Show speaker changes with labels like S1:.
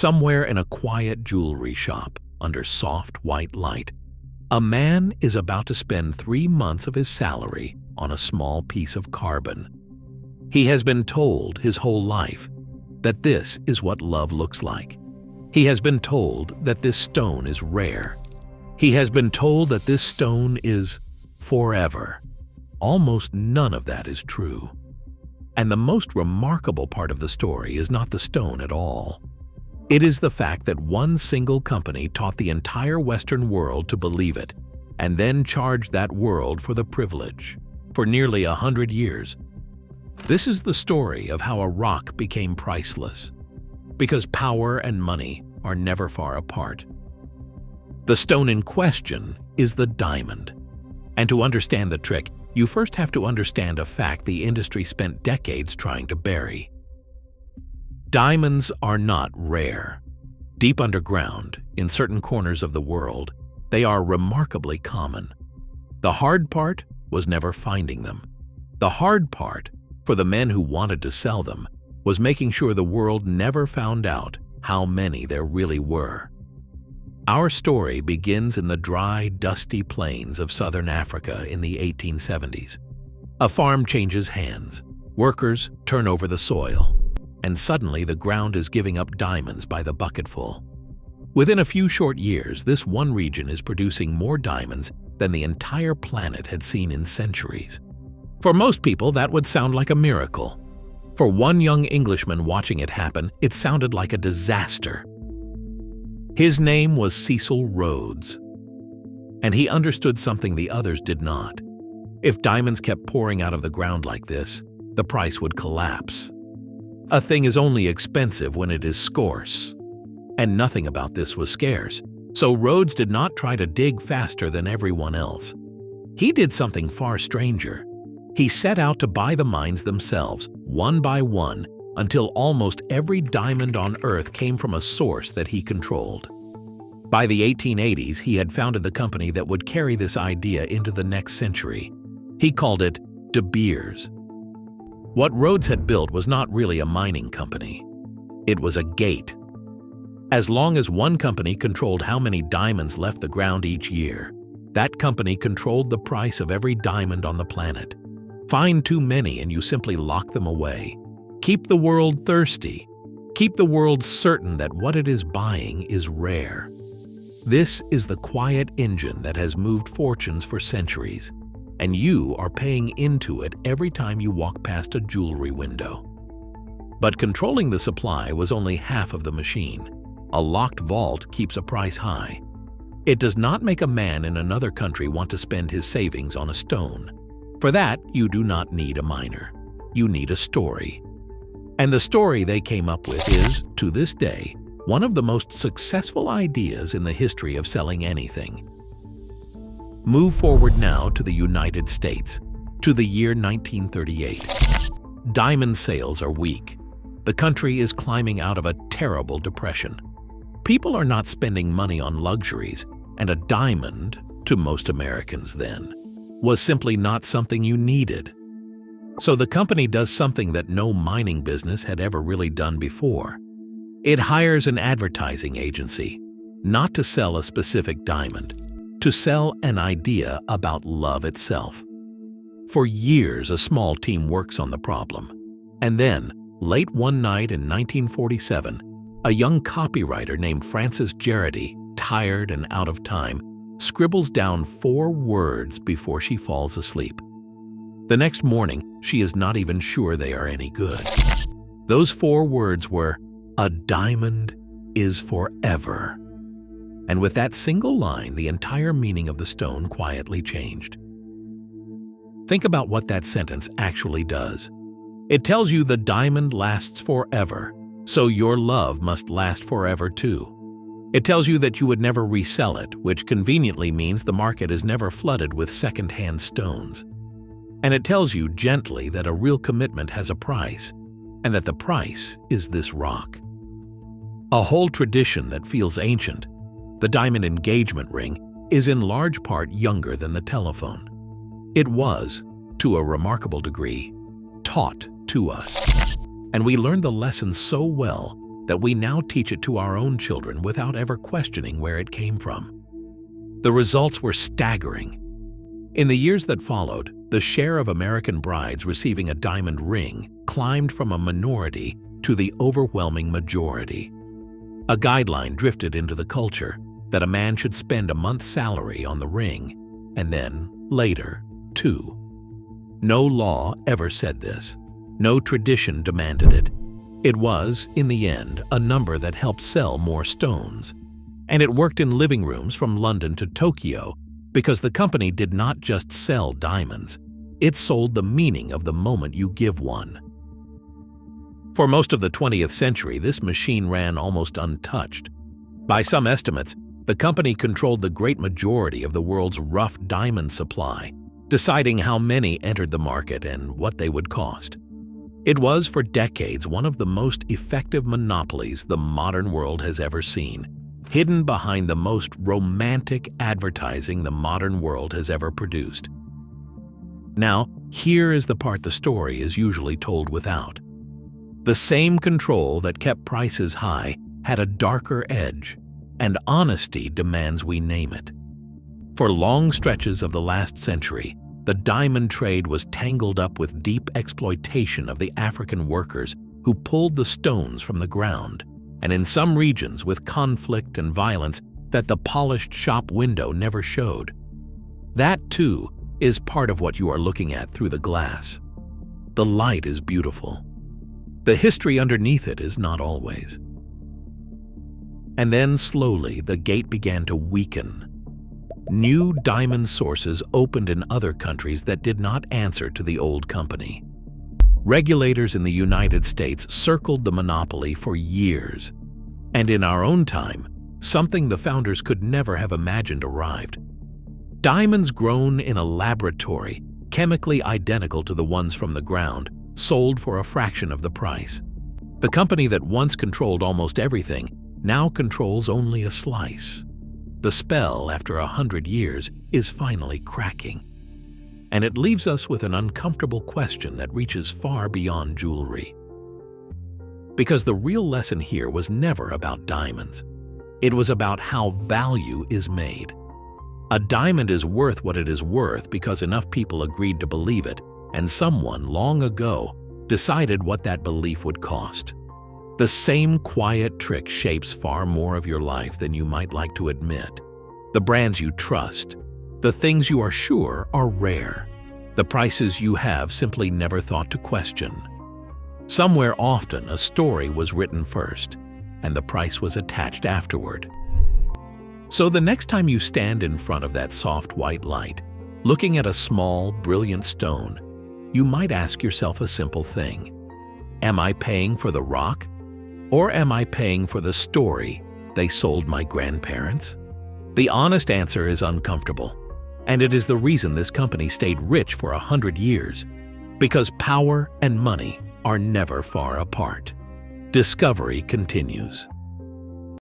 S1: Somewhere in a quiet jewelry shop, under soft white light, a man is about to spend 3 months of his salary on a small piece of carbon. He has been told his whole life that this is what love looks like. He has been told that this stone is rare. He has been told that this stone is forever. Almost none of that is true. And the most remarkable part of the story is not the stone at all. It is the fact that one single company taught the entire Western world to believe it, and then charged that world for the privilege, for nearly 100 years. This is the story of how a rock became priceless, because power and money are never far apart. The stone in question is the diamond. And to understand the trick, you first have to understand a fact the industry spent decades trying to bury. Diamonds are not rare. Deep underground, in certain corners of the world, they are remarkably common. The hard part was never finding them. The hard part, for the men who wanted to sell them, was making sure the world never found out how many there really were. Our story begins in the dry, dusty plains of southern Africa in the 1870s. A farm changes hands. Workers turn over the soil. And suddenly the ground is giving up diamonds by the bucketful. Within a few short years, this one region is producing more diamonds than the entire planet had seen in centuries. For most people, that would sound like a miracle. For one young Englishman watching it happen, it sounded like a disaster. His name was Cecil Rhodes, and he understood something the others did not. If diamonds kept pouring out of the ground like this, the price would collapse. A thing is only expensive when it is scarce, and nothing about this was scarce, so Rhodes did not try to dig faster than everyone else. He did something far stranger. He set out to buy the mines themselves, one by one, until almost every diamond on Earth came from a source that he controlled. By the 1880s, he had founded the company that would carry this idea into the next century. He called it De Beers. What Rhodes had built was not really a mining company. It was a gate. As long as one company controlled how many diamonds left the ground each year, that company controlled the price of every diamond on the planet. Find too many and you simply lock them away. Keep the world thirsty. Keep the world certain that what it is buying is rare. This is the quiet engine that has moved fortunes for centuries, and you are paying into it every time you walk past a jewelry window. But controlling the supply was only half of the machine. A locked vault keeps a price high. It does not make a man in another country want to spend his savings on a stone. For that, you do not need a miner. You need a story. And the story they came up with is, to this day, one of the most successful ideas in the history of selling anything. Move forward now to the United States, to the year 1938. Diamond sales are weak. The country is climbing out of a terrible depression. People are not spending money on luxuries, and a diamond, to most Americans then, was simply not something you needed. So the company does something that no mining business had ever really done before. It hires an advertising agency, not to sell a specific diamond, to sell an idea about love itself. For years, a small team works on the problem. And then, late one night in 1947, a young copywriter named Frances Gerety, tired and out of time, scribbles down 4 words before she falls asleep. The next morning, she is not even sure they are any good. Those 4 words were, "A diamond is forever." And with that single line, the entire meaning of the stone quietly changed. Think about what that sentence actually does. It tells you the diamond lasts forever, so your love must last forever too. It tells you that you would never resell it, which conveniently means the market is never flooded with second-hand stones. And it tells you gently that a real commitment has a price, and that the price is this rock. A whole tradition that feels ancient, the diamond engagement ring, is in large part younger than the telephone. It was, to a remarkable degree, taught to us. And we learned the lesson so well that we now teach it to our own children without ever questioning where it came from. The results were staggering. In the years that followed, the share of American brides receiving a diamond ring climbed from a minority to the overwhelming majority. A guideline drifted into the culture that a man should spend a month's salary on the ring, and then, later, two. No law ever said this. No tradition demanded it. It was, in the end, a number that helped sell more stones. And it worked in living rooms from London to Tokyo because the company did not just sell diamonds. It sold the meaning of the moment you give one. For most of the 20th century, this machine ran almost untouched. By some estimates, the company controlled the great majority of the world's rough diamond supply, deciding how many entered the market and what they would cost. It was, for decades, one of the most effective monopolies the modern world has ever seen, hidden behind the most romantic advertising the modern world has ever produced. Now, here is the part the story is usually told without. The same control that kept prices high had a darker edge, and honesty demands we name it. For long stretches of the last century, the diamond trade was tangled up with deep exploitation of the African workers who pulled the stones from the ground, and in some regions with conflict and violence that the polished shop window never showed. That, too, is part of what you are looking at through the glass. The light is beautiful. The history underneath it is not always. And then, slowly, the gate began to weaken. New diamond sources opened in other countries that did not answer to the old company. Regulators in the United States circled the monopoly for years. And in our own time, something the founders could never have imagined arrived. Diamonds grown in a laboratory, chemically identical to the ones from the ground, sold for a fraction of the price. The company that once controlled almost everything now controls only a slice. The spell, after 100 years, is finally cracking. And it leaves us with an uncomfortable question that reaches far beyond jewelry. Because the real lesson here was never about diamonds. It was about how value is made. A diamond is worth what it is worth because enough people agreed to believe it, and someone long ago decided what that belief would cost. The same quiet trick shapes far more of your life than you might like to admit. The brands you trust, the things you are sure are rare, the prices you have simply never thought to question. Somewhere often a story was written first, and the price was attached afterward. So the next time you stand in front of that soft white light, looking at a small, brilliant stone, you might ask yourself a simple thing. Am I paying for the rock? Or am I paying for the story they sold my grandparents? The honest answer is uncomfortable, and it is the reason this company stayed rich for 100 years, because power and money are never far apart. Discovery continues.